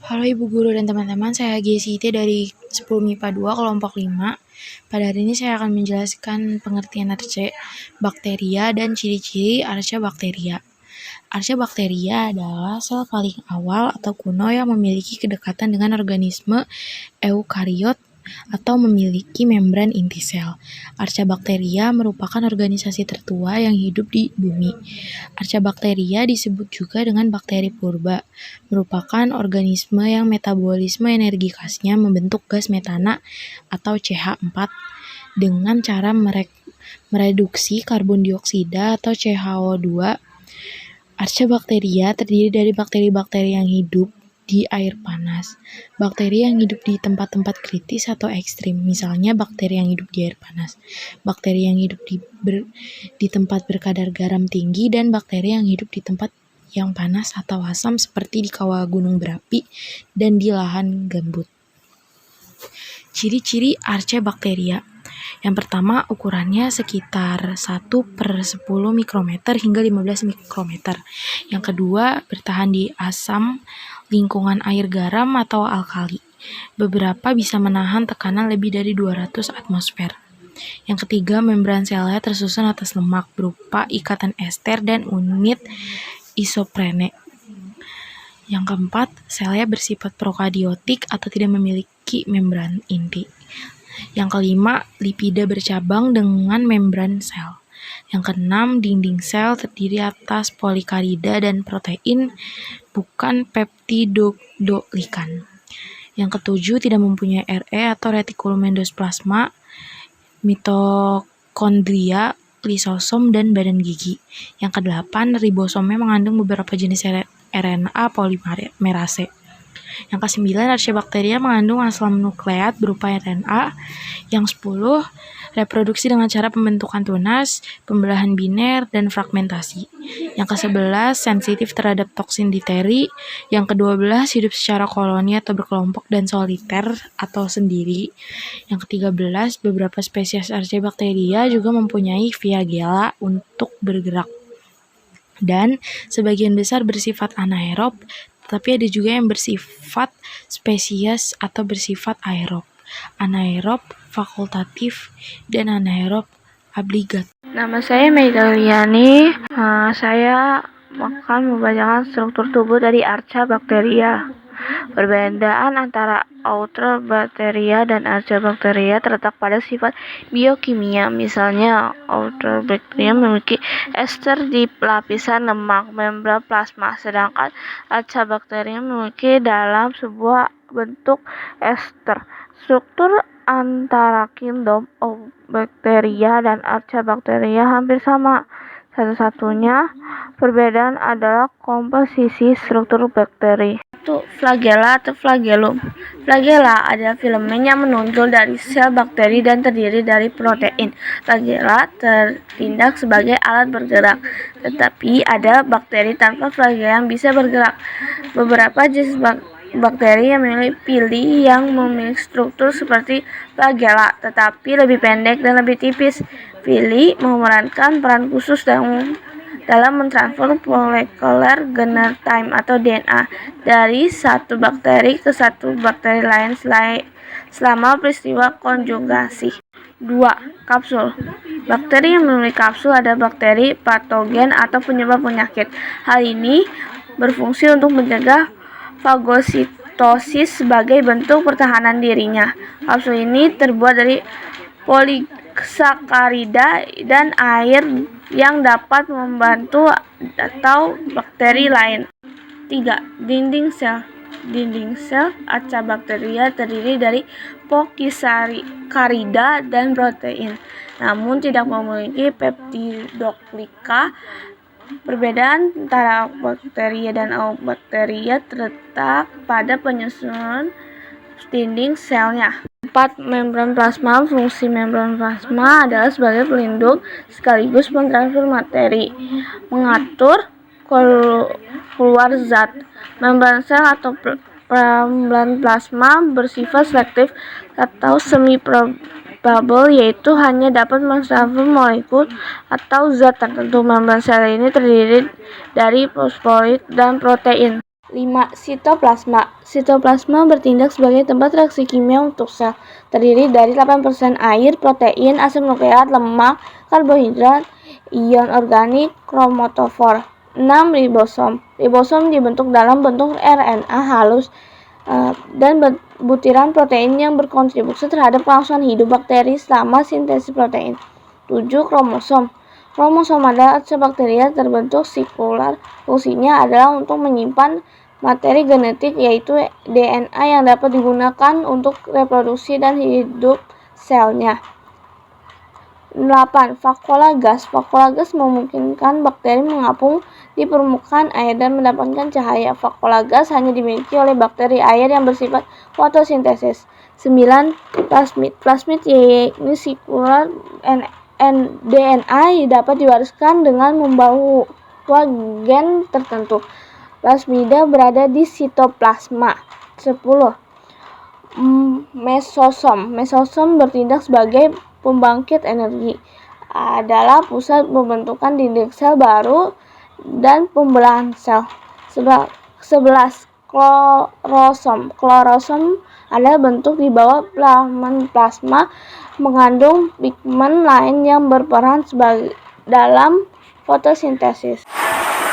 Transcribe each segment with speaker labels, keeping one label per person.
Speaker 1: Halo Ibu Guru dan teman-teman, saya Gesiti dari 10 MIPA 2 kelompok 5. Pada hari ini saya akan menjelaskan pengertian Archaebacteria dan ciri-ciri Archaebacteria. Archaebacteria adalah sel paling awal atau kuno yang memiliki kedekatan dengan organisme eukariot atau memiliki membran inti sel. Archaebacteria merupakan organisasi tertua yang hidup di bumi. Archaebacteria disebut juga dengan bakteri purba, merupakan organisme yang metabolisme energi khasnya membentuk gas metana atau CH4 dengan cara mereduksi karbon dioksida atau CH2. Archaebacteria terdiri dari bakteri-bakteri yang hidup di air panas. Bakteri yang hidup di tempat-tempat kritis atau ekstrim, misalnya bakteri yang hidup di air panas, bakteri yang hidup di tempat berkadar garam tinggi, dan bakteri yang hidup di tempat yang panas atau asam seperti di kawah gunung berapi dan di lahan gambut. Ciri-ciri Archaebacteria. Yang pertama, ukurannya sekitar 1/10 mikrometer hingga 15 mikrometer. Yang kedua, bertahan di asam, lingkungan air garam atau alkali. Beberapa bisa menahan tekanan lebih dari 200 atmosfer. Yang ketiga, membran selnya tersusun atas lemak berupa ikatan ester dan unit isoprene. Yang keempat, selnya bersifat prokaryotik atau tidak memiliki membran inti. Yang kelima, lipida bercabang dengan membran sel. Yang keenam, dinding sel terdiri atas polikarida dan protein, bukan peptidoglikan. Yang ketujuh, tidak mempunyai RE atau retikulum endoplasma, mitokondria, lisosom, dan badan gigi. Yang kedelapan, ribosomnya mengandung beberapa jenis RNA polimerase. Yang kesembilan, Archaebacteria mengandung asam nukleat berupa RNA. Yang 10, reproduksi dengan cara pembentukan tunas, pembelahan biner, dan fragmentasi. Yang ke-11, sensitif terhadap toksin diphteri. Yang ke-12, hidup secara koloni atau berkelompok dan soliter atau sendiri. Yang ke-13, beberapa spesies Archaebacteria juga mempunyai flagella untuk bergerak. Dan sebagian besar bersifat anaerob, tetapi ada juga yang bersifat spesies atau bersifat aerob, anaerob fakultatif, dan anaerob obligat.
Speaker 2: Nama saya Medaliani. Saya akan membacakan struktur tubuh dari Archaebacteria. Perbedaan antara Archaebacteria dan Archaebacteria terletak pada sifat biokimia. Misalnya, Archaebacteria memiliki ester di lapisan lemak membran plasma, sedangkan Archaebacteria memiliki dalam sebuah bentuk ester. Struktur antara kingdom Bacteria dan Archaebacteria hampir sama. Satu-satunya perbedaan adalah komposisi struktur bakteri. Flagella atau flagellum. Flagella adalah filamen yang menonjol dari sel bakteri dan terdiri dari protein. Flagella tertindak sebagai alat bergerak, tetapi ada bakteri tanpa flagella yang bisa bergerak. Beberapa jenis bakteri yang memiliki pili yang memiliki struktur seperti flagella, tetapi lebih pendek dan lebih tipis. Pili memerankan peran khusus dalam mentransfer molekuler genotype atau DNA dari satu bakteri ke satu bakteri lain selama peristiwa konjugasi. 2. Kapsul. Bakteri yang memiliki kapsul adalah bakteri patogen atau penyebab penyakit. Hal ini berfungsi untuk mencegah fagositosis sebagai bentuk pertahanan dirinya. Kapsul ini terbuat dari polisakarida dan air yang dapat membantu atau bakteri lain. 3. Dinding sel. Dinding sel Archaebacteria terdiri dari polisakarida dan protein, namun tidak memiliki peptidoglika. Perbedaan antara bakteria dan eubakteria terletak pada penyusunan dinding selnya. 4. Membran plasma. Fungsi membran plasma adalah sebagai pelindung sekaligus mentransfer materi, mengatur keluar zat. Membran sel atau membran plasma bersifat selektif atau semi-permeable, yaitu hanya dapat mentransfer molekul atau zat tertentu. Membran sel ini terdiri dari fosfolid dan protein. 5. Sitoplasma. Sitoplasma bertindak sebagai tempat reaksi kimia untuk sel. Terdiri dari 8% air, protein, asam nukleat, lemak, karbohidrat, ion organik, kromatofor. 6. Ribosom. Ribosom dibentuk dalam bentuk RNA halus dan butiran protein yang berkontribusi terhadap kelangsungan hidup bakteri selama sintesis protein. 7. Kromosom. Kromosom adalah bakteria terbentuk sirkular. Fungsinya adalah untuk menyimpan materi genetik, yaitu DNA yang dapat digunakan untuk reproduksi dan hidup selnya. 8. Vakuola gas. Vakuola gas memungkinkan bakteri mengapung di permukaan air dan mendapatkan cahaya. Vakuola gas hanya dimiliki oleh bakteri air yang bersifat fotosintesis. 9. Plasmid. Plasmid yaitu sirkular DNA dapat diwariskan dengan membawa gen tertentu. Plasmida berada di sitoplasma. 10. Mesosom. Mesosom bertindak sebagai pembangkit energi. Adalah pusat pembentukan dinding sel baru dan pembelahan sel. 11. Klorosom. Klorosom adalah bentuk di bawah plasma mengandung pigmen lain yang berperan dalam fotosintesis.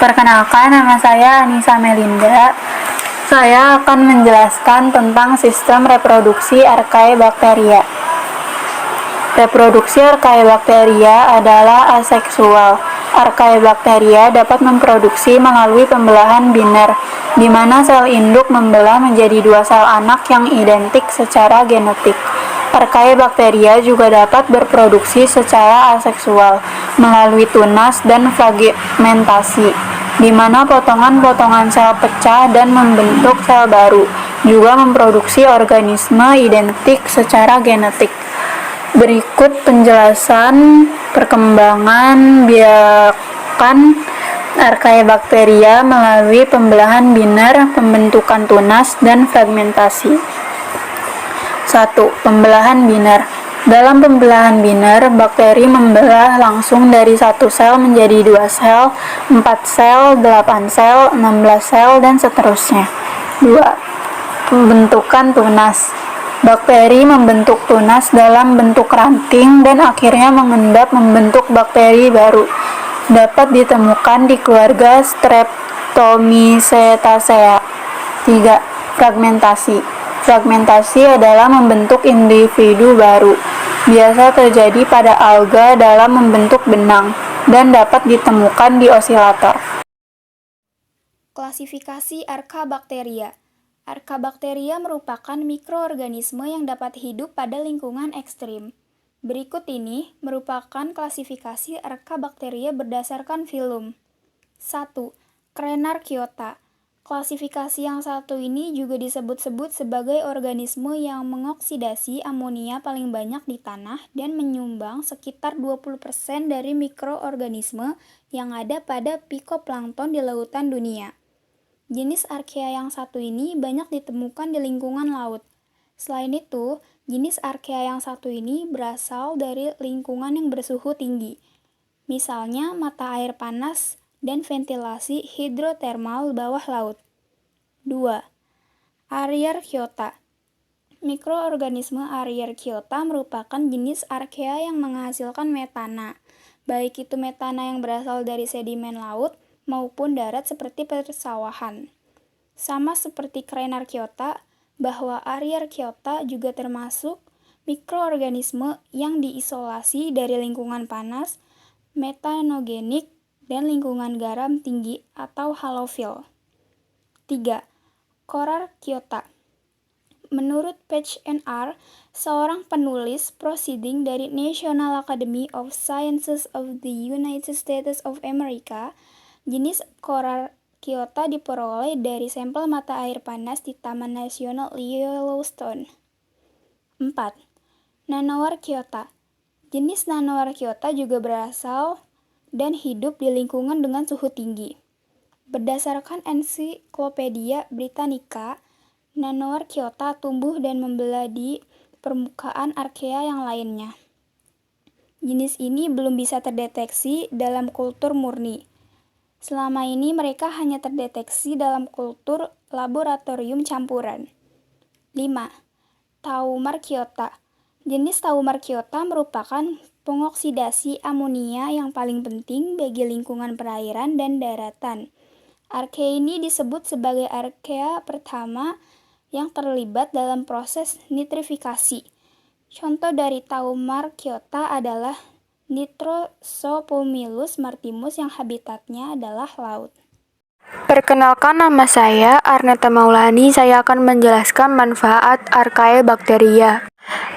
Speaker 3: Perkenalkan, nama saya Anissa Melinda. Saya akan menjelaskan tentang sistem reproduksi Archaebacteria. Reproduksi Archaebacteria adalah aseksual. Archaebacteria dapat memproduksi melalui pembelahan biner, di mana sel induk membelah menjadi dua sel anak yang identik secara genetik. Archaebacteria juga dapat berproduksi secara aseksual melalui tunas dan fragmentasi, di mana potongan-potongan sel pecah dan membentuk sel baru, juga memproduksi organisme identik secara genetik. Berikut penjelasan perkembangan biakan Archaebacteria melalui pembelahan biner, pembentukan tunas, dan fragmentasi. 1. Pembelahan biner. Dalam pembelahan biner, bakteri membelah langsung dari satu sel menjadi 2 sel, 4 sel, 8 sel, 16 sel, dan seterusnya. 2. Pembentukan tunas. Bakteri membentuk tunas dalam bentuk ranting dan akhirnya mengendap membentuk bakteri baru. Dapat ditemukan di keluarga Streptomycetaceae. 3. Fragmentasi. Fragmentasi adalah membentuk individu baru. Biasa terjadi pada alga dalam membentuk benang dan dapat ditemukan di osilator.
Speaker 4: Klasifikasi Archaebacteria. Archaebacteria merupakan mikroorganisme yang dapat hidup pada lingkungan ekstrim. Berikut ini merupakan klasifikasi Archaebacteria berdasarkan filum. 1. Crenarchaeota. Klasifikasi yang satu ini juga disebut-sebut sebagai organisme yang mengoksidasi amonia paling banyak di tanah dan menyumbang sekitar 20% dari mikroorganisme yang ada pada phytoplankton di lautan dunia. Jenis Archaea yang satu ini banyak ditemukan di lingkungan laut. Selain itu, jenis Archaea yang satu ini berasal dari lingkungan yang bersuhu tinggi, misalnya mata air panas dan ventilasi hidrotermal bawah laut. 2. Archaearchaeota. Mikroorganisme Archaearchaeota merupakan jenis Archaea yang menghasilkan metana, baik itu metana yang berasal dari sedimen laut maupun darat seperti persawahan. Sama seperti Crenarchaeota, bahwa Archaearchaeota juga termasuk mikroorganisme yang diisolasi dari lingkungan panas, metanogenik, dan lingkungan garam tinggi atau halofil. 3. Corarchaeota. Menurut Page and R., seorang penulis proceeding dari National Academy of Sciences of the United States of America, jenis Corarchaeota diperoleh dari sampel mata air panas di Taman Nasional Yellowstone. 4. Nanoarchaeota. Jenis Nanoarchaeota juga berasal dan hidup di lingkungan dengan suhu tinggi. Berdasarkan Encyclopedia Britannica, Nanoarchaeota tumbuh dan membelah di permukaan Archaea yang lainnya. Jenis ini belum bisa terdeteksi dalam kultur murni. Selama ini mereka hanya terdeteksi dalam kultur laboratorium campuran. 5. Taumarchiota. Jenis Taumarchiota merupakan pengoksidasi amonia yang paling penting bagi lingkungan perairan dan daratan. Archaea ini disebut sebagai archaea pertama yang terlibat dalam proses nitrifikasi. Contoh dari Taumarchiota adalah Nitrosopomylus martimus yang habitatnya adalah laut.
Speaker 5: Perkenalkan, nama saya Arneta Maulani. Saya akan menjelaskan manfaat Archaea Bacteria.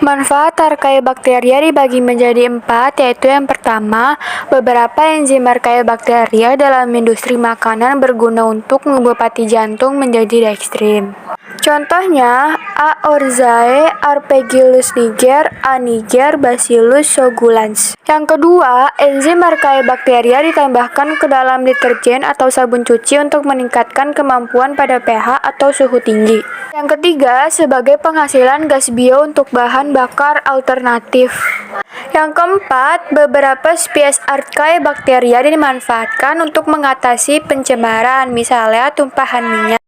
Speaker 5: Manfaat Archaea Bacteria dibagi menjadi 4, yaitu yang pertama, beberapa enzim Archaea Bacteria dalam industri makanan berguna untuk mengobati jantung menjadi dextrin. Contohnya, Aorzae, Arpegillus niger, A. niger, Bacillus coagulans. Yang kedua, enzim Archaea Bacteria ditambahkan ke dalam deterjen atau sabun cuci untuk meningkatkan kemampuan pada pH atau suhu tinggi. Yang ketiga, sebagai penghasilan gas bio untuk bahan bakar alternatif. Yang keempat, beberapa spesies Archaea Bacteria dimanfaatkan untuk mengatasi pencemaran, misalnya tumpahan minyak.